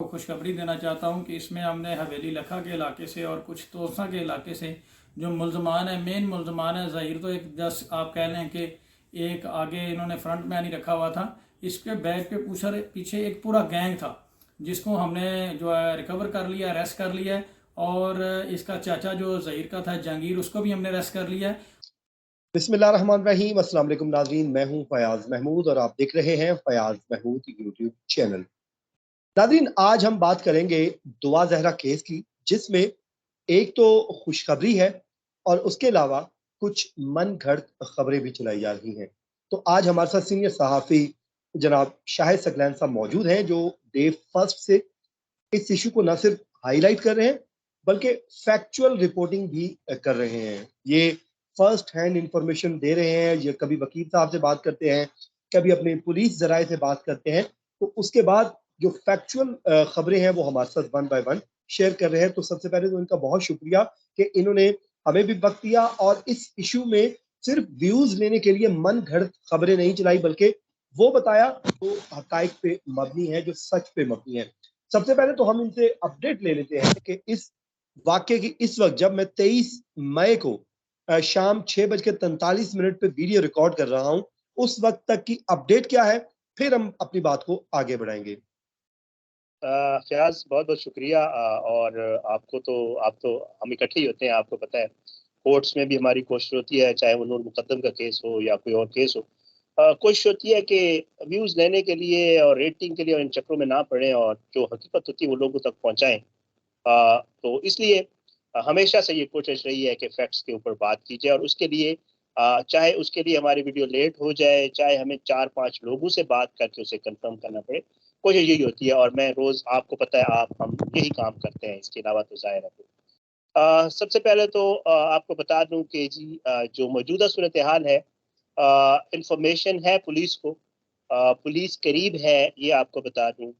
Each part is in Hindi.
खुशखबरी देना चाहता हूं कि इसमें हमने हवेली लखा के इलाके से और कुछ तोसा के इलाके से जो मुलजमान है, मेन मुलजमान है, ज़ाहिर तो एक 10 आप कह लें कि एक आगे इन्होंने फ्रंट में नहीं रखा हुआ था, इसके बैक पे पीछे एक पूरा गैंग था जिसको हमने जो है रिकवर कर लिया, अरेस्ट कर लिया है। और इसका चाचा जो ज़हीर का था जहांगीर, उसको भी हमने अरेस्ट कर लिया है। बिस्मिल्लाहिर्रहमानिर्रहीम। अस्सलाम वालेकुम नाज़रीन, मैं हूं फयाज महमूद और आप देख रहे हैं फयाज महमूद यूट्यूब चैनल। नाज़रीन, आज हम बात करेंगे दुआ जहरा केस की, जिसमें एक तो खुशखबरी है और उसके अलावा कुछ मन घड़त खबरें भी चलाई जा रही हैं। तो आज हमारे साथ सीनियर सहाफ़ी जनाब शाहिद सकलैन साहब मौजूद हैं, जो डे फर्स्ट से इस इशू को न सिर्फ हाईलाइट कर रहे हैं बल्कि फैक्चुअल रिपोर्टिंग भी कर रहे हैं। ये फर्स्ट हैंड इंफॉर्मेशन दे रहे हैं। ये कभी वकील साहब से बात करते हैं, कभी अपने पुलिस जराये से बात करते हैं, तो उसके बाद जो फैक्चुअल खबरें हैं वो हमारे साथ वन बाय वन शेयर कर रहे हैं। तो सबसे पहले तो इनका बहुत शुक्रिया कि इन्होंने हमें भी वक्त दिया और इस इशू में सिर्फ व्यूज लेने के लिए मन घड़त खबरें नहीं चलाई, बल्कि वो बताया जो हकाइक पे मबनी है, जो सच पे मबनी है। सबसे पहले तो हम इनसे अपडेट ले लेते हैं कि इस वाक्य की इस वक्त, जब मैं 23 मई को शाम 6:43 पे वीडियो रिकॉर्ड कर रहा हूं, उस वक्त तक की अपडेट क्या है, फिर हम अपनी बात को आगे बढ़ाएंगे। फयाज, बहुत बहुत शुक्रिया। और आप तो हम इकट्ठे ही होते हैं, आपको पता है। कोर्ट्स में भी हमारी कोशिश होती है, चाहे वो नूर मुकद्दम का केस हो या कोई और केस हो, कोशिश होती है कि व्यूज़ लेने के लिए और रेटिंग के लिए और इन चक्रों में ना पड़ें और जो हकीकत होती है वो लोगों तक पहुंचाएं। तो इसलिए हमेशा से ये कोशिश रही है कि फैक्ट्स के ऊपर बात की जाए, और उसके लिए चाहे उसके लिए हमारी वीडियो लेट हो जाए, चाहे हमें 4-5 लोगों से बात करके उसे कंफर्म करना पड़े, कोशिश यही होती है। और मैं रोज़, आपको पता है, हम यही काम करते हैं, इसके अलावा तो ज़ाहिर है। सबसे पहले तो आपको बता दूं कि जी, जो मौजूदा सूरत हाल है, इंफॉर्मेशन है पुलिस को, पुलिस करीब है, ये आपको बता दूं।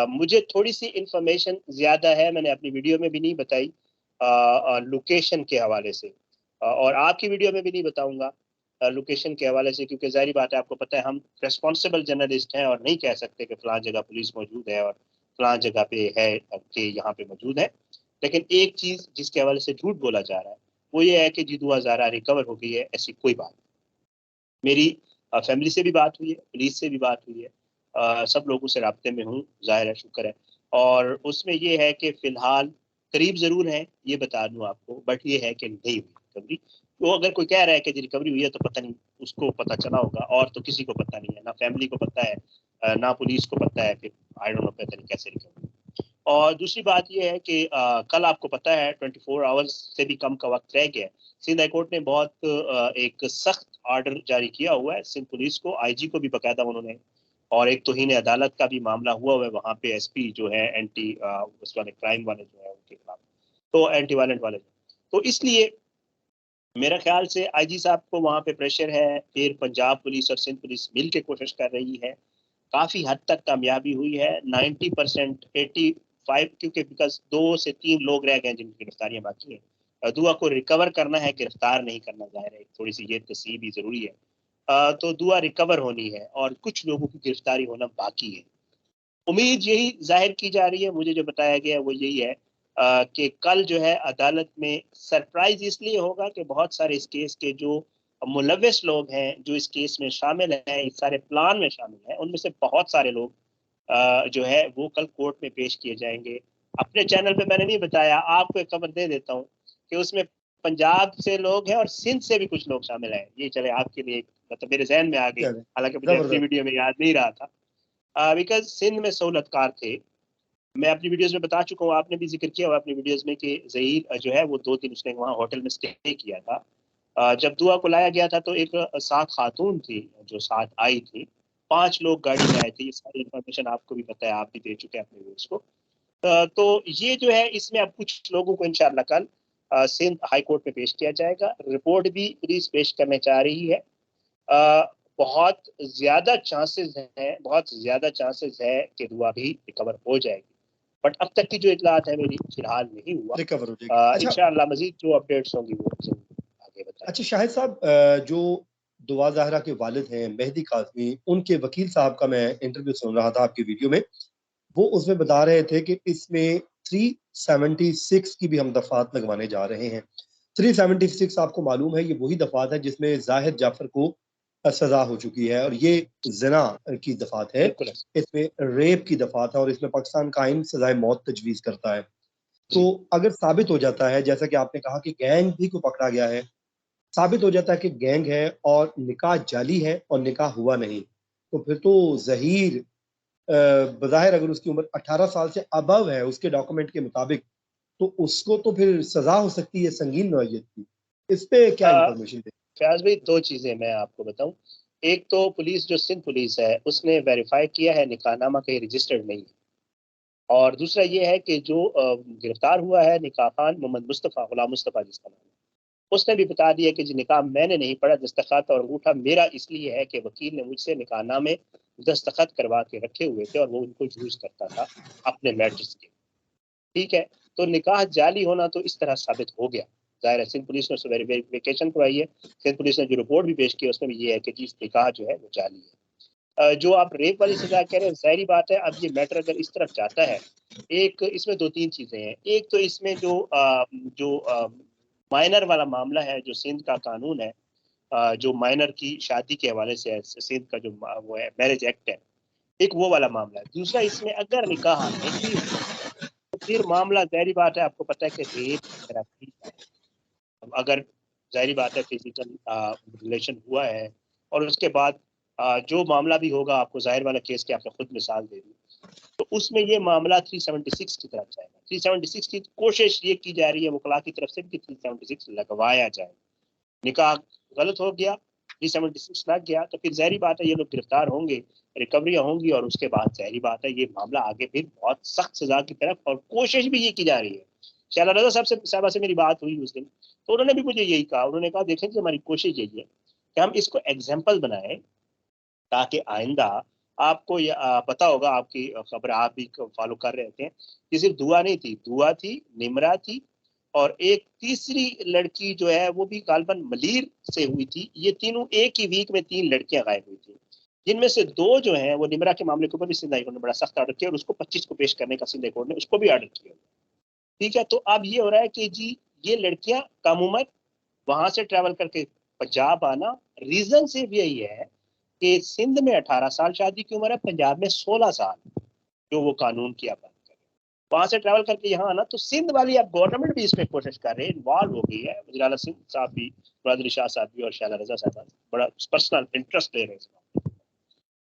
मुझे थोड़ी सी इंफॉर्मेशन ज़्यादा है, मैंने अपनी वीडियो में भी नहीं बताई लोकेशन के हवाले से, और आपकी वीडियो में भी नहीं बताऊंगा लोकेशन के हवाले से, क्योंकि ज़ाहिर बात है, आपको पता है हम रेस्पॉन्सिबल जर्नलिस्ट हैं और नहीं कह सकते कि फ़लाँ जगह पुलिस मौजूद है और फ़लाँ जगह पे है कि यहाँ पे मौजूद है। लेकिन एक चीज़ जिसके हवाले से झूठ बोला जा रहा है वो ये है कि जी दुआ ज़ारा रिकवर हो गई है, ऐसी कोई बात नहीं। मेरी फैमिली से भी बात हुई है, पुलिस से भी बात हुई है, सब लोगों से राब्ते में हूँ, ज़ाहिर है, शुक्र है। और उसमें ये है कि फ़िलहाल करीब ज़रूर हैं, ये बता दूँ आपको, बट ये है कि नहीं हुई रिकवरी। तो अगर कोई कह रहा है कि जी रिकवरी हुई है, तो पता नहीं, उसको पता चला होगा, और तो किसी को पता नहीं है, ना फैमिली को पता है, ना पुलिस को पता है, फिर आई डोंट नो पता नहीं कैसे रिकवरी। और दूसरी बात ये है कि कल आपको पता है 24 आवर्स से भी कम का वक्त रह गया है। सिंध हाई कोर्ट ने बहुत एक सख्त ऑर्डर जारी किया हुआ है सिंध पुलिस को, आईजी को भी बकायदा उन्होंने, और एक तौहीन अदालत का भी मामला हुआ है वहाँ पे, एसपी जो है एंटी उस वाले क्राइम वाले जो है उनके खिलाफ, तो एंटी वायलेंट वाले। तो इसलिए मेरा ख्याल से आईजी साहब को वहाँ पे प्रेशर है, फिर पंजाब पुलिस और सिंध पुलिस मिल के कोशिश कर रही है, काफ़ी हद तक कामयाबी हुई है। 90%, 85, क्योंकि बिकॉज 2 से 3 लोग रह गए जिनकी गिरफ्तारियां बाकी हैं। दुआ को रिकवर करना है, गिरफ्तार नहीं करना, ज़ाहिर है थोड़ी सी ये तस्वीर भी ज़रूरी है। तो दुआ रिकवर होनी है और कुछ लोगों की गिरफ्तारी होना बाकी है। उम्मीद यही जाहिर की जा रही है, मुझे जो बताया गया है वो यही है कि कल जो है अदालत में सरप्राइज इसलिए होगा कि बहुत सारे इस केस के जो मुलव्विस लोग हैं, जो इस केस में शामिल हैं, इस सारे प्लान में शामिल हैं, उनमें से बहुत सारे लोग जो है वो कल कोर्ट में पेश किए जाएंगे। अपने चैनल पे मैंने नहीं बताया, आपको एक खबर दे देता हूँ कि उसमें पंजाब से लोग हैं और सिंध से भी कुछ लोग शामिल हैं। ये चले आपके लिए, मतलब मेरे जहन में आ गई, हालांकि मुझे अपनी जबरदस्त। वीडियो में याद नहीं रहा था, बिकॉज सिंध में सहूलतकार थे। मैं अपनी वीडियोस में बता चुका हूँ, आपने भी जिक्र किया हुआ अपनी वीडियोस में कि ज़हीर जो है वो 2 दिन उसने वहाँ होटल में स्टे किया था। जब दुआ को लाया गया था तो एक साथ खातून थी जो साथ आई थी, 5 लोग गाड़ी में आए थे। ये सारी इन्फॉर्मेशन आपको भी पता है, आप भी दे चुके हैं अपने व्यूअर्स को। तो ये जो है, इसमें अब कुछ लोगों को इंशाअल्लाह कल सिंध हाई कोर्ट में पेश किया जाएगा। रिपोर्ट भी पुलिस पेश करने जा रही है। बहुत ज़्यादा चांसेस हैं, बहुत ज़्यादा चांसेस है कि दुआ भी रिकवर हो जाएगी, बट अब तक की जो इतलात है मेरी, फिलहाल नहीं हुआ। रिकवर हो जाएगी। अच्छा। इंशाअल्लाह मजीद जो अपडेट्स होंगी वो जरूर आगे बताएंगे। अच्छा शाहिद साहब, जो दुआ जहरा के वालिद हैं मेहदी काज़मी, उनके वकील साहब का मैं इंटरव्यू सुन रहा था आपकी वीडियो में। वो उसमें बता रहे थे कि इसमें 376 की भी हम दफात लगवाने जा रहे हैं। 376 आपको मालूम है, ये वही दफात है जिसमें जाहिद जाफर को सजा हो चुकी है, और ये जना की दफात है, बिल्कुल इसमें रेप की दफात है, और इसमें पाकिस्तान का आइन सजाए मौत तजवीज़ करता है। तो जी। अगर साबित हो जाता है, जैसा कि आपने कहा कि गैंग भी को पकड़ा गया है, साबित हो जाता है कि गैंग है और निकाह जाली है और निकाह हुआ नहीं, तो फिर तो ज़हीर बज़ाहिर अगर उसकी उम्र 18 साल से अबव है उसके डॉक्यूमेंट के मुताबिक, तो उसको तो फिर सज़ा हो सकती है संगीन नौइयत की। इस पे क्या अ, इन्फॉर्मेशन दें? फयाज़ भाई 2 चीज़ें मैं आपको बताऊँ। एक तो पुलिस जो सिंध पुलिस है उसने वेरीफ़ाई किया है निकाहनामा कहीं रजिस्टर्ड नहीं है। और दूसरा ये है कि जो गिरफ्तार हुआ है निकाह खान मोहम्मद मुस्तफ़ा गुलाम मुस्तफ़ा जिसका नाम है, उसने भी बता दिया कि जी निकाह मैंने नहीं पढ़ा, दस्तखत और अंगूठा मेरा इसलिए है कि वकील ने मुझसे निकाहनामे दस्तखत करवा के रखे हुए थे और वो उनको यूज़ करता था अपने मैटर्स के। ठीक है? तो निकाह जाली होना तो इस तरह साबित हो गया। ज़ाहिर है सिंध पुलिस ने उससे वेरिफिकेशन करवाई है। सिंध पुलिस ने जो रिपोर्ट भी पेश की है उसमें भी ये है कि जी निकाह जो है वो जाली है। जो आप रेप वाली सज़ा कह रहे हैं ज़ाहिर-सी बात है, अब ये मैटर अगर इस तरफ जाता है, एक इसमें 2-3 चीज़ें हैं। एक तो इसमें जो माइनर वाला मामला है, जो सिंध का कानून है, जो माइनर की शादी के हवाले से है, सिंध का जो वो है मैरिज एक्ट है, एक वो वाला मामला है। दूसरा इसमें अगर निकाह नहीं भी हुआ, तो फिर मामला ज़ाहिर-सी बात है, आपको पता है कि रेप की तरफ ही जाएगा। अब अगर ज़ाहिर-सी बात है फिज़िकल रिलेशन हुआ है और उसके बाद जो मामला भी होगा, आपको ज़ाहिर वाला केस की आपने खुद मिसाल दे दी, तो उसमें ये मामला 376 की तरफ जाएगा। 376 की कोशिश ये की जा रही है वकला की तरफ से कि 376 लगवाया जाए। निकाह गलत हो गया, 376 लग गया, तो फिर ज़ाहिर बात है ये लोग गिरफ्तार होंगे, रिकवरियाँ होंगी और उसके बाद ज़ाहिर बात है ये मामला आगे फिर बहुत सख्त सज़ा की तरफ, और कोशिश भी ये की जा रही है। शैला रज़ा साहबा से मेरी बात हुई उस दिन, तो उन्होंने भी मुझे यही कहा, उन्होंने कहा देखें जी हमारी कोशिश यही है कि हम इसको एग्ज़ाम्पल बनाएँ, ताकि आइंदा आपको ये पता होगा, आपकी खबर आप भी फॉलो कर रहे थे कि सिर्फ दुआ नहीं थी, दुआ थी, निमरा थी और एक तीसरी लड़की जो है वो भी गालबन मलीर से हुई थी। ये तीनों एक ही वीक में 3 लड़कियां गायब हुई थी, जिनमें से 2 जो हैं वो निमरा के मामले के ऊपर भी सिंध हाई कोर्ट ने बड़ा सख्त ऑर्डर किया और उसको 25 को पेश करने का सिंध हाई कोर्ट ने उसको भी ऑर्डर किया। ठीक है, तो अब ये हो रहा है कि जी ये लड़कियां कम उम्र वहां से ट्रैवल करके पंजाब आना, रीजन सिर्फ यही है कि सिंध में 18 साल शादी की उम्र है, पंजाब में 16 साल जो वो कानून की आप बात कर रहे हैं। वहां से ट्रैवल करके यहाँ आना, तो सिंध वाली अब गवर्नमेंट भी इसमें कोशिश कर रही है, इन्वॉल्व हो गई है। वज़ीर आला सिंध साहब भी, मुराद अली शाह साहब भी और शैला रज़ा साहब बड़ा पर्सनल इंटरेस्ट ले रहे हैं।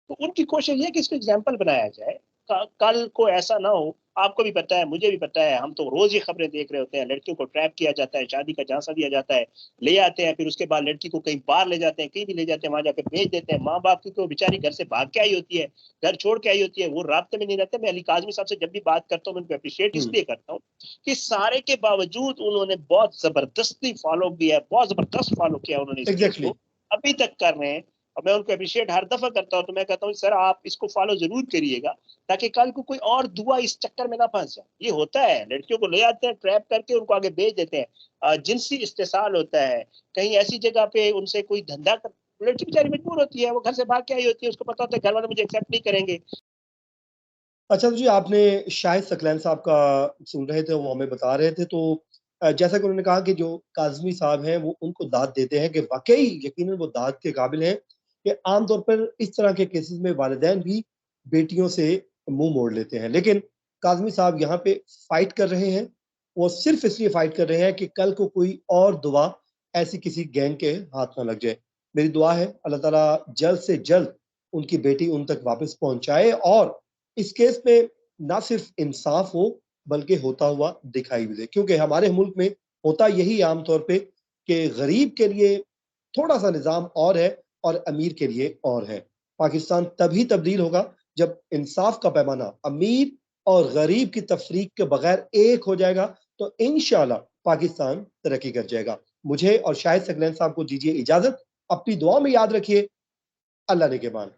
तो उनकी कोशिश ये है कि इसको एग्जाम्पल बनाया जाए, कल को ऐसा ना हो। आपको भी पता है, मुझे भी पता है, हम तो रोज ही खबरें देख रहे होते हैं, लड़कियों को ट्रैप किया जाता है, शादी का झांसा दिया जाता है, ले आते हैं, फिर उसके बाद लड़की को कहीं बाहर ले जाते हैं, कहीं भी ले जाते हैं, वहां जाकर भेज देते हैं। माँ बाप की तो बेचारी घर से भाग के आई होती है, घर छोड़ के आई होती है, वो राब्ते में नहीं रहते। मैं अली काज़मी साहब से जब भी बात करता हूँ, मैं उनको अप्रिशिएट हुँ, इसलिए करता हूँ कि सारे के बावजूद उन्होंने बहुत जबरदस्ती फॉलो किया, बहुत जबरदस्त फॉलो किया उन्होंने इस चीज एग्ज़ैक्टली। को, अभी तक कर रहे हैं। और मैं उनको अप्रिशिएट हर दफा करता हूँ, तो मैं कहता हूँ सर आप इसको फॉलो जरूर करिएगा, ताकि कल को कोई और दुआ इस चक्कर में ना फंस जाए। ये होता है, लड़कियों को ले आते हैं, ट्रैप करके उनको आगे भेज देते हैं, जिनसी इस्तेसाल होता है, कहीं ऐसी जगह पे उनसे कोई धंधा कर, लड़की बेचारी मजबूर होती है, वो घर से भाग के आई होती है, उसको पता होता है घर वाले मुझे एक्सेप्ट नहीं करेंगे। अच्छा तो जी, आपने शाहिद सकलैन साहब का सुन रहे थे, वो हमें बता रहे थे, तो जैसा कि उन्होंने कहा कि जो काज़मी साहब हैं, वो उनको दाद देते हैं कि वाक़ई यकीनन वो दाद के काबिल हैं, कि आम तौर पर इस तरह के केसेज़ में वालिदैन भी बेटियों से मुँह मोड़ लेते हैं। लेकिन काज़मी साहब यहाँ पे फ़ाइट कर रहे हैं, वो सिर्फ़ इसलिए फ़ाइट कर रहे हैं कि कल को कोई और दुआ ऐसी किसी गैंग के हाथ ना लग जाए। मेरी दुआ है अल्लाह ताला जल्द से जल्द उनकी बेटी उन तक वापस पहुँचाए, और इस केस में ना सिर्फ इंसाफ हो, बल्कि होता हुआ दिखाई भी दे। क्योंकि हमारे मुल्क में होता यही आम तौर पे कि गरीब के लिए थोड़ा-सा निज़ाम और है और अमीर के लिए और है। पाकिस्तान तभी तब्दील होगा जब इंसाफ का पैमाना अमीर और गरीब की तफ़रीक के बगैर एक हो जाएगा, तो इंशाअल्लाह पाकिस्तान तरक्की कर जाएगा। मुझे और शाहिद सकलैन साहब को दीजिए इजाज़त। अपनी दुआ में याद रखिए। अल्लाह निगहबान।